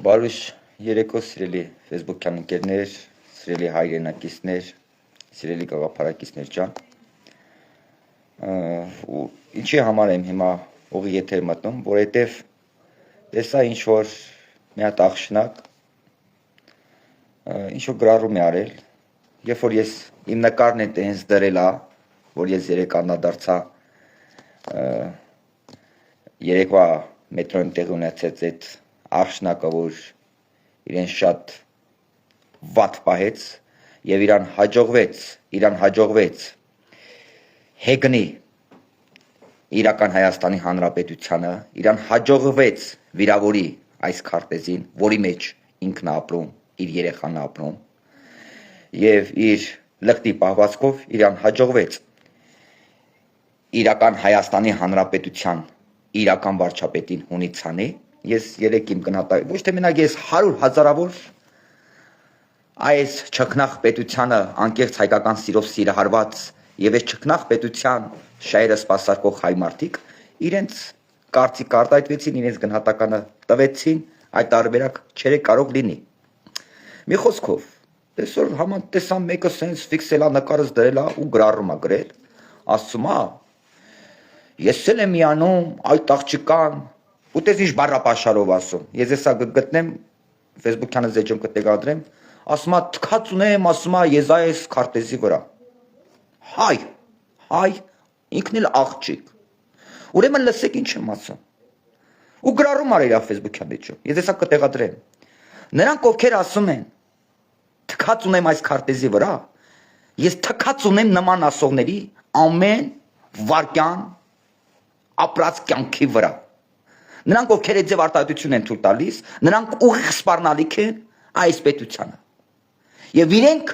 Բարույս երեկո սիրելի Facebook-յան ընկերներ, սիրելի հայրենակիցներ, սիրելի գաղափարակիցներ ջան։ Ինչի համար եմ հիմա ուղի եթեր մտնում, որովհետև տեսա ինչ որ մի հատ աղջնակ ինչ որ գրառում է արել, երբ որ ես իմ նկարն է տենց դրել ա, որ ես երեք անդրադարձա երեկվա մետրոյում տեղի ունեցած այդ աղջնակը, որ իրեն շատ վատ պահեց եւ իրան հաջողվեց հեգնի իրական Հայաստանի Հանրապետությանը, իրան հաջողվեց վիրավորի այս քարտեզին, որի մեջ ինքն է ապրում, իր երեխան է ապրում եւ իր լկտի պահվածքով իրան հաջողվեց իրական Հայաստանի Հանրապետության իրական վարչապետին հունից ցանի։ Ես երեք իմ գնահատականը, ոչ թե մենակ ես 100 հազարավոր այս չքնաղ պետությանը անկեղծ հայկական սիրով սիրահարված եւ այս չքնաղ պետության շայրը սպասարկող հայ մարդիկ իրենց կարծիք արտահայտվեցին, իրենց գնահատականը տվեցին, այդ տարբերակ չէր կարող լինի։ Մի խոսքով, այսօր համան տեսամ մեկը սենց ֆիքսելա նկարս դրելա ու գրառում է գրել, ասում է ես էլ եմ միանում այդ աղջկան ու տես ինչ բառապաշարով ասում։ Ես հեսա գտնեմ Facebook-յանը զեջում կտեգադրեմ, ասում է թքած ունեմ, ասում է ես այս քարտեզի վրա։ Հայ, ինքն էլ աղջիկ։ Ուրեմն լսեք ինչ եմ ասում։ Ու գրառում արել իր Facebook-յան էջում։ Ես հեսա կտեգադրեմ։ Նրանք ովքեր ասում են թքած ունեմ այս քարտեզի վրա, ես թքած ունեմ նման ասողների ամեն վարկյան ապրած կյանքի վրա։ Նրանք ովքեր այդ ձև արտահայտություն են թույլ տալիս, նրանք ուղիղ սպառնալիք են այս պետությանը։ Եվ իրենք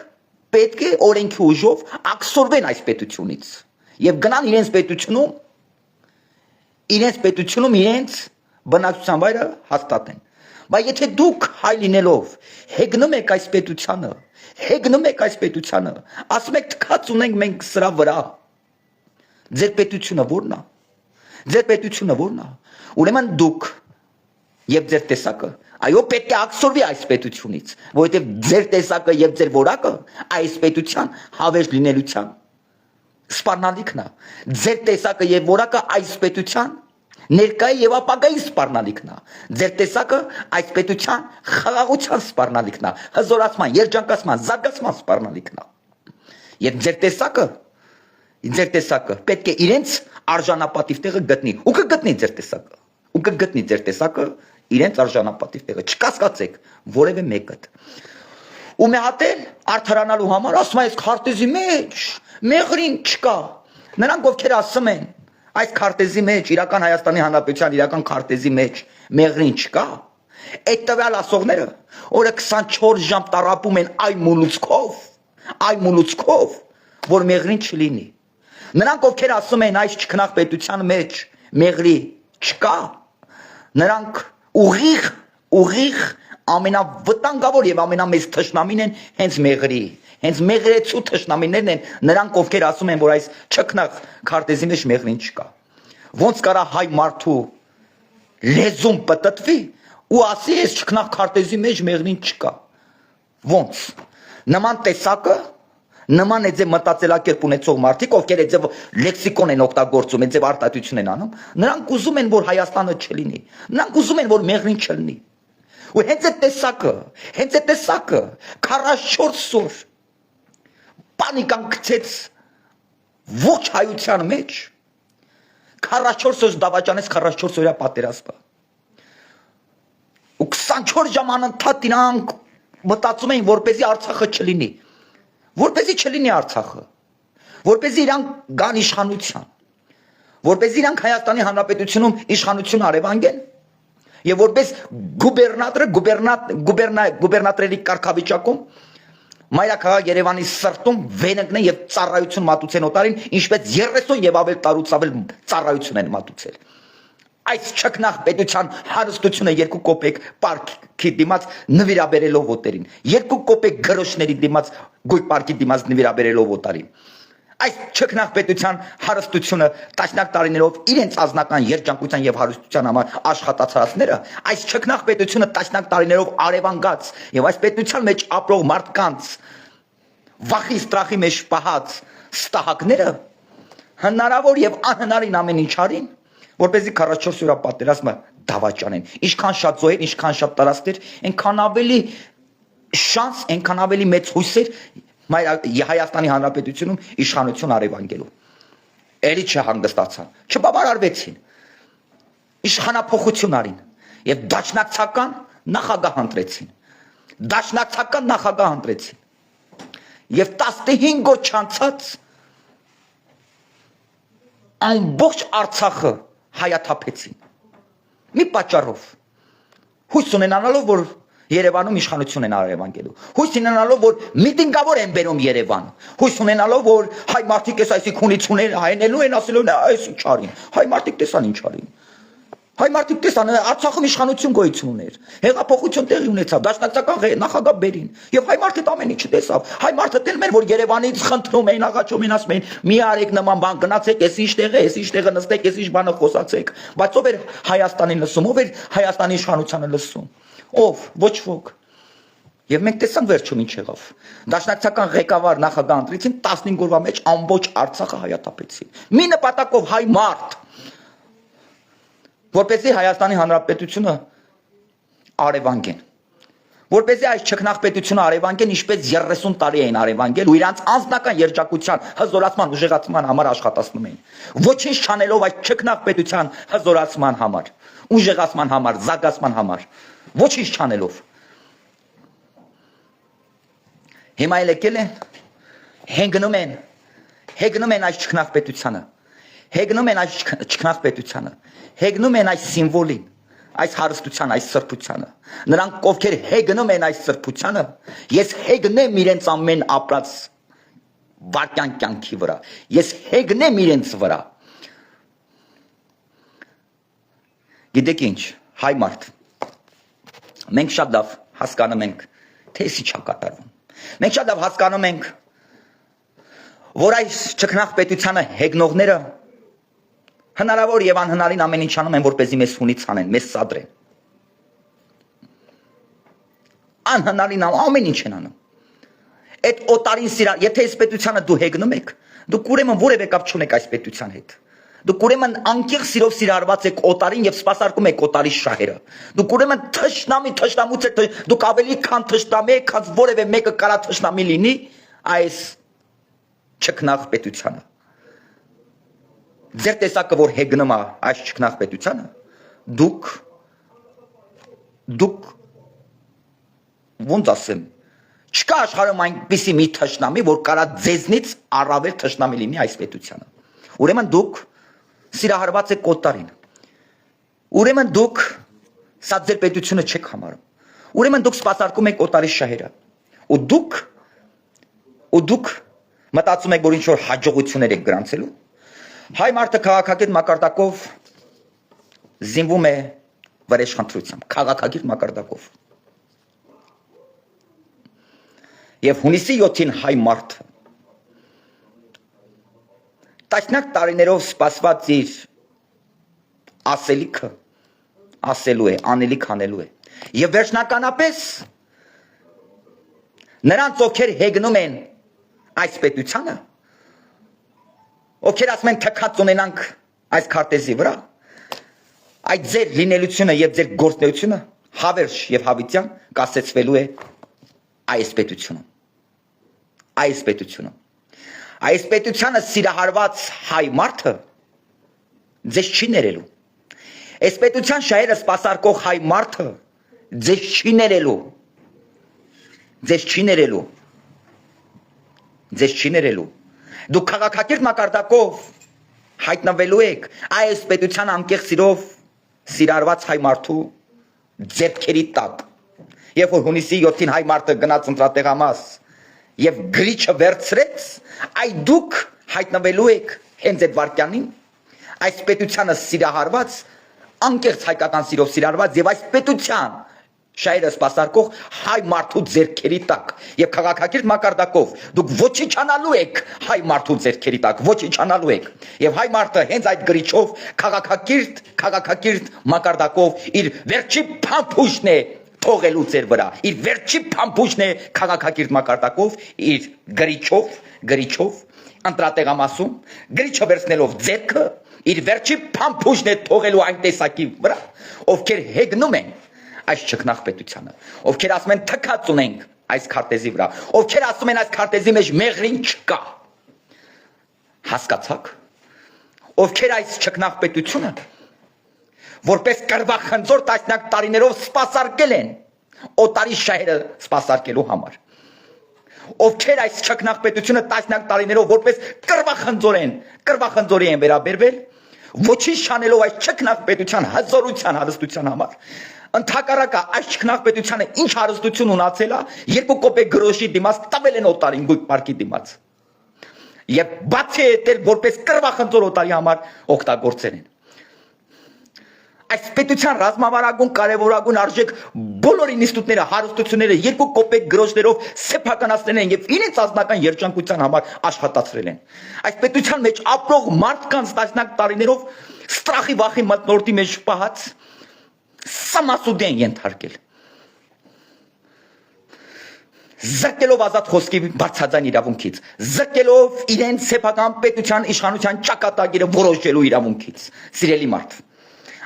պետք է օրենքի ուժով աքսորվեն այս պետությունից եւ գնան իրենց պետությունում իրենց բնակչության վայրը հաստատեն։ Բայց եթե դուք հայ լինելով հեգնում եք այս պետությանը, ասում եք թքած ունենք մենք սրա վրա, ձեր պետությունը ո՞րն է։ Ձեր պետությունը ո՞րն է։ Ուրեմն դուք եւ ձեր տեսակը այո պետք է աքսորվի այս պետությունից, որովհետեւ ձեր տեսակը եւ ձեր որակը այս պետության հավերժ լինելության սպառնալիքն է։ Ձեր տեսակը եւ որակը այս պետության ներկայի եւ ապագայի սպառնալիքն է։ Ձեր տեսակը այս պետության խաղաղության սպառնալիքն է, հզորացման, երջանկացման, զարգացման սպառնալիքն է։ Եվ ձեր տեսակը պետք է իրենց արժանապատիվ տեղը գտնի։ Ու կգտնի ձեր տեսակը իրենց արժանապատիվ տեղը։ Չկասկածեք որևէ մեկդ։ Ու մի հատ էլ արդարանալու համար ասում է այս քարտեզի մեջ մեղրին չկա։ Նրանք ովքեր ասում են այս քարտեզի մեջ իրական Հայաստանի Հանրապետության իրական քարտեզի մեջ մեղրին չկա, այդ տվյալ ասողները օրը 24 ժամ տարապում են այ մուլուցքով, որ մեղրին չլինի։ Նրանք ովքեր ասում են այս չքնաղ պետության մեջ մեղրի չկա, նրանք ուղիղ ամենավտանգավոր եւ ամենամեծ թշնամին են հենց մեղրեցու թշնամիներն են նրանք ովքեր ասում են որ այս չքնաղ քարտեզի մեջ մեղրին չկա։ Ոնց կարա հայ մարդու լեզուն պտտվի ու ասի այս չքնաղ քարտեզի մեջ մեղրին չկա։ Ոնց։ Նման տեսակը նման է ձեր մտածելակերպ ունեցող մարդիկ, ովքեր այդ ձև լեքսիկոն են օգտագործում, այդ ձև արտահայտություն են անում, նրանք ուզում են, որ Հայաստանը չլինի, նրանք ուզում են, որ մեղրին չլինի։ Ու հենց այդ տեսակը 44 օր պանիկան գցեց ողջ հայության մեջ, 44 օր դավաճանեց 44 օրյա պատերազմը։ Ու 24 ժամ անընդհատ իրանք մտածում էին, որպեսզի Արցախը չլինի։ Որպեսզի չլինի Արցախը, որպեսզի իրանք գան իշխանության, որպեսզի իրանք Հայաստանի Հանրապետությունում իշխանություն արևանգեն եւ որպես գուբերնատորի կարգավիճակում մայրաքաղաք Երևանի սրտում վենգնեն եւ ծառայություն մատուցեն օտարին, ինչպես 30 եւ ավել տարուց ավել ծառայություն են մատուցել։ Այս չքնաղ պետության հարստությունը 2 կոպեկ պարքի դիմաց նվիրաբերելով օտերին, 2 կոպեկ գրոշների դիմաց գույք պարքի դիմաց նվիրաբերելով օտարին։ Այս չքնաղ պետության հարստությունը տասնյակ տարիներով իրենց ազնական երջանկության եւ հարստության համար աշխատացածները այս չքնաղ պետությունը տասնյակ տարիներով արևանգած եւ այս պետության մեջ ապրող մարդկանց վախի ստրախի մեջ պահած ստահակները հնարավոր եւ անհնարին ամեն ինչ արին որպեսզի 44 օրյա պատերազմը դավաճանեն ինչքան շատ զոհեր ինչքան շատ տարածքներ այնքան ավելի շանս այնքան ավելի մեծ հույսեր Հայաստանի Հանրապետությունում իշխանություն արևանգելու էլի չհանգստացան չբավարարվեցին իշխանափոխություն արին եւ դաշնակցական նախագահ ընտրեցին եւ 15 օր չանցած ամբողջ Արցախը հայաթափեցին մի պատճառով հույս ունենալով որ Երևանում իշխանություն են արևանգելու հույս ունենալով որ միտինգավոր են բերում Երևան հույս ունենալով որ հայ մարդիկ էս այսի քունիցուներ հայնելու են ասելու են այս ինչ արին հայ մարդիկ տեսան ինչ արին հայ մարդիկ տեսան Արցախում իշխանություն գոյություն ուներ հեղափոխություն տեղի ունեցավ դաշնակցական նախագահ բերին եւ հայ մարդը ամեն ինչ տեսավ հայ մարդը տելում են որ Երևանից խնդրում էին աղաչում են ասում են մի արեք նման բան գնացեք էս ինչ տեղը նստեք էս ինչ բանը խոսացեք բայց ով էր Հայաստանին լսում ով էր Հայաստանի իշխանությանը լսում ով ոչ ոք եւ մենք տեսանք վերջում ինչ եղավ դաշնակցական ղեկավար նախագահ ընտրեցին 15 օրվա մեջ ամբողջ Արցախը հայաթափեցին մի նպատակով հայ մարդ որպեսզի Հայաստանի Հանրապետությունը արևանգեն որպեսզի այս չքնաղ պետությունը արևանգեն ինչպես 30 տարի էին արևանգել ու իրանց անձնական երջանկության հզորացման ուժեղացման համար աշխատացնում էին ոչինչ չանելով այս չքնաղ պետության հզորացման համար ուժեղացման համար զարգացման համար ոչինչ չանելով հիմա եկել են հեգնում են այս չքնաղ պետությանը հեգնում են այս սիմվոլին այս հարստության այս սրբությանը նրանք ովքեր հեգնում են այս սրբությանը ես հեգնեմ իրենց ամեն ապրած վարքյան կյանքի վրա ես հեգնեմ իրենց վրա գիտեք ինչ հայ մարդ մենք շատ լավ հասկանում ենք թե էս ինչա կատարվում մենք շատ լավ հասկանում ենք որ այս չքնաղ պետությանը հեգնողները հնարավոր եւ անհնարին ամեն ինչ անում են որպեսզի մեզ հունից անեն մեզ սադրեն անհնարին ամեն ինչ են անում այդ օտարին սիրար եթե այս պետությանը դու հեգնում եք դուք ուրեմն որևէ կապ չունեք այս պետության հետ դուք ուրեմն անկեղծ սիրով սիրարված եք օտարին եւ սպասարկում եք օտարի շահերը դուք ուրեմն թշնամուց եք դուք ավելի քան թշնամի եք քան որևէ մեկը կարա թշնամի լինի այս չքնաղ պետությանը ձեր տեսակը որ հեգնում է այս չքնաղ պետությանը դուք ոնց ասեմ չկա աշխարհում այնպիսի մի թշնամի որ կարա ձեզնից առավել թշնամի լինի այս պետությանը ուրեմն դուք սիրահարված եք օտարին ուրեմն դուք սա ձեր պետությունը չեք համարում ուրեմն դուք սպասարկում եք օտարի շահերը ու դուք մտածում եք որ ինչ որ հաջողություններ եք գրանցելու հայ մարդը քաղաքագետ մակարդակով զինվում է վրեժխնդրությամբ քաղաքագետ մակարդակով եւ հունիսի 7-ին հայ մարդը տասնյակ տարիներով սպասված իր ասելիքը ասելու է անելիք անելու է եւ վերջնականապես նրանց ովքեր հեգնում են այս պետությանը ովքեր ասում են թքած ունենանք այս քարտեզի վրա այդ ձեր լինելությունը եւ ձեր գործունեությունը հավերժ եւ հավիտյան կասեցվելու է այս պետությունում այս պետությանը սիրահարված հայ մարդը ձեզ չի ներելու այս պետության շահերը սպասարկող հայ մարդը ձեզ չի ներելու դուք քաղաքակիրթ մակարդակով հայտնվելու եք այս պետության անկեղծ սիրով սիրարված հայ մարդու ձեռքերի տակ երբ որ հունիսի 7-ին հայ մարդը գնաց ընտրատեղամաս եւ գրիչը վերցրեց այդ դուք հայտնվելու եք հենց այդ վարքյանին այս պետությանը սիրահարված անկեղծ հայկական սիրով սիրարված եւ այս պետության շայրը սպասարկող հայ մարդու ձեռքերի տակ եւ քաղաքակիրթ մակարդակով դուք ոչնչանալու եք հայ մարդու ձեռքերի տակ ոչնչանալու եք եւ հայ մարդը հենց այդ գրիչով քաղաքակիրթ մակարդակով իր վերջի փամփուշտն է թողելու ձեր վրա իր վերջի փամփուշտն է քաղաքակիրթ մակարդակով իր գրիչով ընտրատեղամասում գրիչը վերցնելով ձեռքը իր վերջի փամփուշտն է թողելու այն տեսակի վրա ովքեր հեգնում են այս ճկնաղ պետությանը ովքեր ասում են թքած ունենք այս քարտեզի վրա ովքեր ասում են այս քարտեզի մեջ մեղրին չկա հասկացաք ովքեր այս ճկնաղ պետությունը որպես կրվախնձոր տասնյակ տարիներով սպասարկել են օտարի շահերը սպասարկելու համար ովքեր այս ճկնաղ պետությունը տասնյակ տարիներով որպես կրվախնձորի են վերաբերվել ոչինչ չանելով այս ճկնաղ պետության հզորության հարստության համար ընդհակառակը այս ճկնաղ պետությանը ինչ հարստություն ունացել է 2 կոպեկ գրոշի դիմաց տվել են օտարին գույք պարկի դիմաց եւ բացի այդել որպես կրվախնձոր օտարի համար օգտագործել են այս պետության ռազմավարական կարևորագույն արժեք բոլոր ինստիտուտները հարստությունները 2 կոպեկ գրոշներով սեփականացնել են եւ իրենց ազնական երջանկության համար աշխատացրել են այս պետության մեջ ապրող մարդկանց տասնյակ տարիներով ստրախի վախի մտնորդի մեջ պահած սամասուդի են ենթարկել զրկելով ազատ խոսքի բարձրաձայն իրավունքից զրկելով իրենց սեփական պետության իշխանության ճակատագիրը որոշելու իրավունքից սիրելի մարդ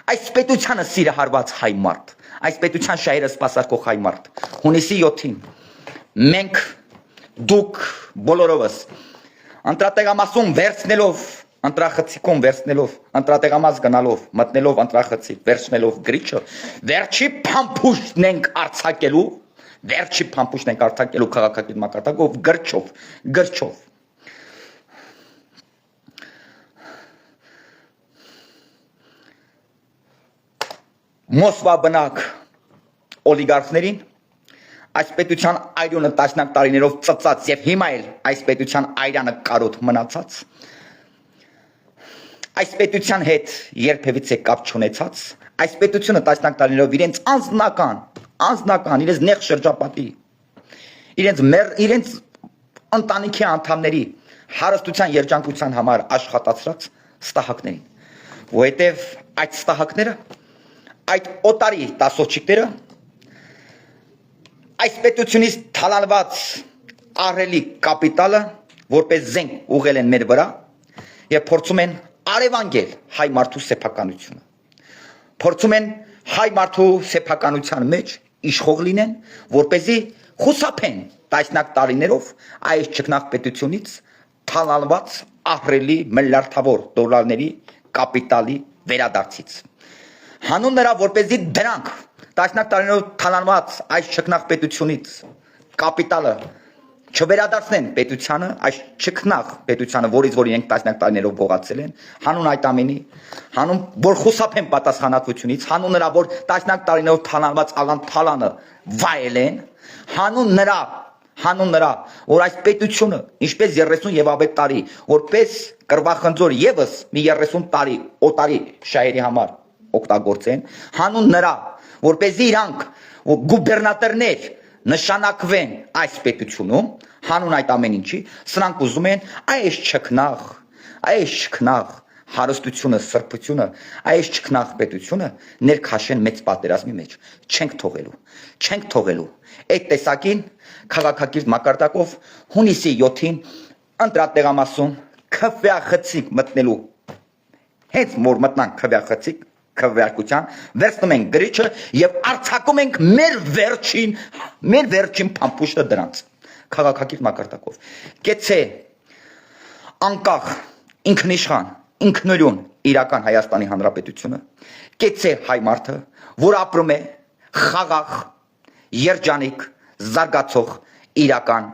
այս պետությանը սիրահարված հայ մարդ այս պետության շահերը սպասարկող հայ մարդ հունիսի 7-ին մենք դուք բոլորովս ընտրատեղամասում վերցնելով ընտրախցիկում վերցնելով ընտրատեղամաս գնալով մտնելով ընտրախցիկ վերցնելով գրիչը վերջի փամփուշտն ենք արձակելու քաղաքակիրթ մակարդակով գրչով Մոսկվա բնակ օլիգարխներին այս պետության այրոնը տասնյակ տարիներով ծծած եւ հիմա էլ այս պետության այրանը կարոտ մնացած այս պետության հետ երբևիցե կապ չունեցած այս պետությունը տասնյակ տարիներով իրենց անձնական իրենց նեղ շրջապատի իրենց ընտանիքի անդամների հարստության երջանկության համար աշխատացրած ստահակներին որովհետեւ այդ ստահակները այդ օտարի տասոչիկները այս պետությունից թալանված ահռելի կապիտալը որպես զենք ուղղել են մեր վրա եւ փորձում են արևանգել հայ մարդու սեփականությունը փորձում են հայ մարդու սեփականության մեջ իշխող լինեն որպեսզի խուսափեն տասնյակ տարիներով այս ճկնաղ պետությունից թալանված ահռելի միլիարդավոր դոլարների կապիտալի վերադարձից հանուն նրա որպեսզի դրանք տասնյակ տարիներով թալանված այս ճկնաղ պետությունից կապիտալը չվերադարձնեն պետությանը այս ճկնաղ պետությանը որից որ իրենք տասնյակ տարիներով գողացել են հանուն այդ ամենի հանուն որ խուսափեն պատասխանատվությունից հանուն նրա որ տասնյակ տարիներով թալանված աղանթալանը վայել են հանուն նրա որ այս պետությունը ինչպես 30 եւ ավետ տարի որպես կրվախնձոր եւս մի 30 տարի օտարի շահերի համար օգտագործեն հանուն նրա որպեսզի իրանք գուբերնատորներ նշանակվեն այս պետությունում հանուն այդ ամեն ինչի սրանք ուզում են այս ճկնաղ հարստությունը սրբությունը այս ճկնաղ պետությունը ներքաշեն մեծ պատերազմի մեջ չենք թողելու այդ տեսակին քաղաքակիրթ մակարդակով հունիսի 7-ին ընտրատեղամասում քվեախցիկ մտնելու հենց որ մտնանք քվեարկության վերցնում ենք գրիչը եւ արձակում ենք մեր վերջին փամփուշտը դրանց քաղաքակիրթ մակարդակով կեցե անկախ ինքնիշխան ինքնուրույն իրական Հայաստանի Հանրապետությունը կեցե հայ մարդը որ ապրում է խաղաղ երջանիկ զարգացող իրական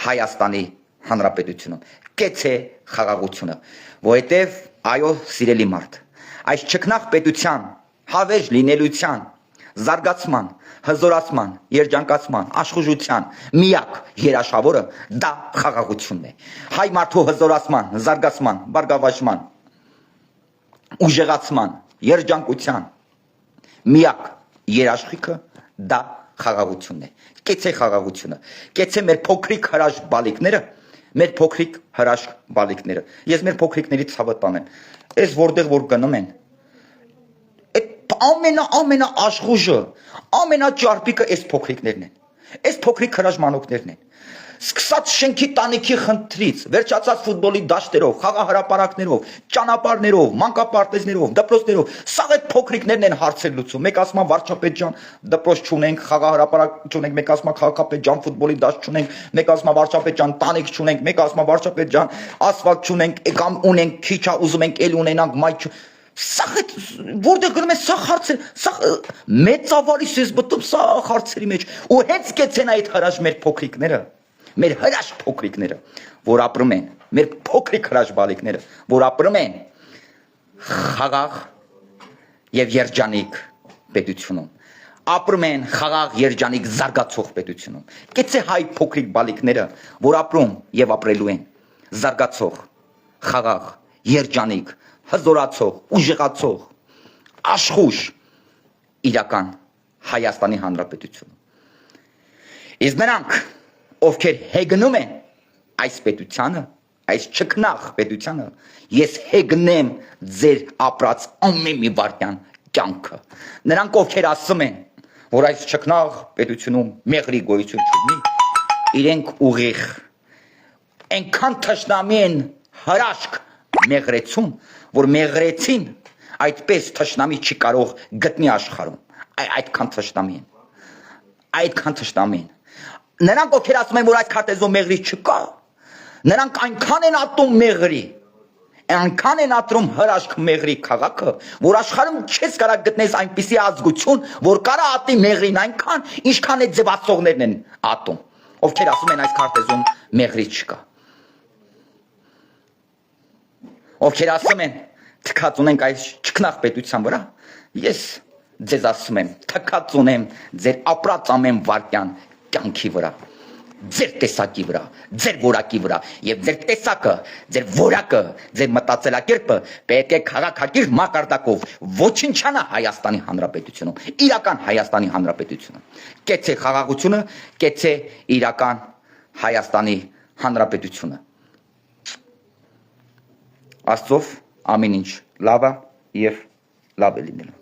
Հայաստանի Հանրապետությունում կեցե խաղաղությունը որովհետև այո սիրելի մարդ այս ճկնաղ պետության հավերժ լինելության զարգացման հզորացման երջանկացման աշխուժության միակ երաշխավորը դա խաղաղությունն է հայ մարդու հզորացման զարգացման բարգավաճման ուժեղացման երջանկության միակ երաշխիքը դա խաղաղությունն է։ Կեցե խաղաղությունը։ Կեցե մեր փոքրիկ հրաշ բալիկները, մեր փոքրիկ հրաշ բալիկները։ Ես մեր փոքրիկներից ցավտան եմ։ Այս որտեղ որ գնում են, այդ ամենա աշխուժը, ամենաճարպիկը այս փոքրիկներն են։ Այս փոքրիկ հրաշ մանուկներն են։ Սկսած շենքի տանիքի խնդրից, վերջացած ֆուտբոլի դաշտերով, խաղահրապարակներով, ճանապարհներով, մանկապարտեզներով, դպրոցներով, սա այդ փոքրիկներն են հարցեր լուծում։ Մեկ ասում է վարչապետ ջան, դպրոց չունենք, խաղահրապարակ չունենք, մեկ ասում է քաղաքապետ ջան, ֆուտբոլի դաշտ չունենք, մեկ ասում է վարչապետ ջան, տանիք չունենք, մեկ ասում է վարչապետ ջան, ասֆալտ չունենք, կամ ունենք, քիչ է, ուզում ենք էլ ունենանք, մայ Սա որտեղ գնում է սա հարցեր, սա մեծավարի սես բտում սա հարցերի մեջ ու հենց կեցեն այդ հրաշ մեր փոքրիկները, մեր հրաշ փոքրիկները, որ ապրում են, մեր փոքրիկ հրաշ բալիկները, որ ապրում են խաղաղ եւ երջանիկ պետությունում, ապրում են խաղաղ երջանիկ զարգացող պետությունում։ Կեցե հայ փոքրիկ բալիկները, որ ապրում եւ ապրելու են զարգացող, խաղաղ, երջանիկ հզորացող, ուժեղացող, աշխուժ իրական Հայաստանի Հանրապետությունում։ Իսկ նրանք, ովքեր հեգնում են այս պետությանը, այս չքնաղ պետությանը, ես հեգնեմ ձեր ապրած ամեն մի վարքյան կյանքը։ Նրանք, ովքեր ասում են, որ այս չքնաղ պետությունում մեղրի գոյություն չունի, իրենք ուղիղ այնքան թշնամի են հրաշք մեղրեցում, որ մեղրեցին այդպես թշնամի չի կարող գտնի աշխարհում, այդքան թշնամի են, այդքան թշնամի են, նրանք ովքեր ասում են, որ այս քարտեզում մեղրի չկա, նրանք այնքան են ատում մեղրի, այնքան են ատում հրաշք մեղրի քաղաքը, որ աշխարհում չես կարող գտնես այնպիսի ազգություն, որ կարա ատի մեղրին այնքան, ինչքան այդ ձևացողներն են ատում, ովքեր ասում են այս քարտեզում մեղրի չկա, ովքեր ասում են թքած ունենք այս չքնաղ պետության վրա, ես ձեզ ասում եմ, թքած ունեմ ձեր ապրած ամեն վարքյան կյանքի վրա, ձեր տեսակի վրա, ձեր որակի վրա եւ ձեր տեսակը, ձեր որակը, ձեր մտածելակերպը պետք է քաղաքակիրթ մակարդակով ոչնչանա Հայաստանի Հանրապետությունում, իրական Հայաստանի Հանրապետությունում։ Կեցե խաղաղությունը, կեցե իրական Հայաստանի Հանրապետությունը։ Աստծով ամեն ինչ լավ է եւ լավ է լինելու։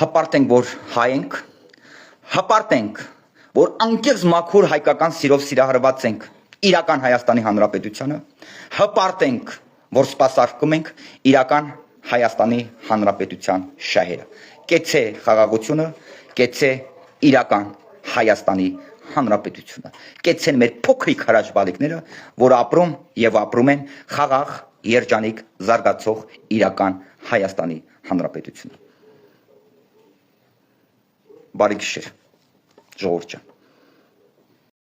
Հպարտենք, որ հայ ենք, հպարտենք, որ անկեղծ մաքուր հայկական սիրով սիրահարված ենք իրական Հայաստանի Հանրապետությանը, հպարտենք, որ սպասարկում ենք իրական Հայաստանի Հանրապետության շահերը։ Կեցե խաղաղությունը, կեցե իրական Հայաստանի Հանրապետությունը։ Կեցեն մեր փոքրիկ հրաշ բալիկները, որ ապրում եւ ապրում են խաղաղ, երջանիկ, զարգացող իրական Հայաստանի Հանրապետությունը։ Բարի գիշեր, ժողովուրդ ջան։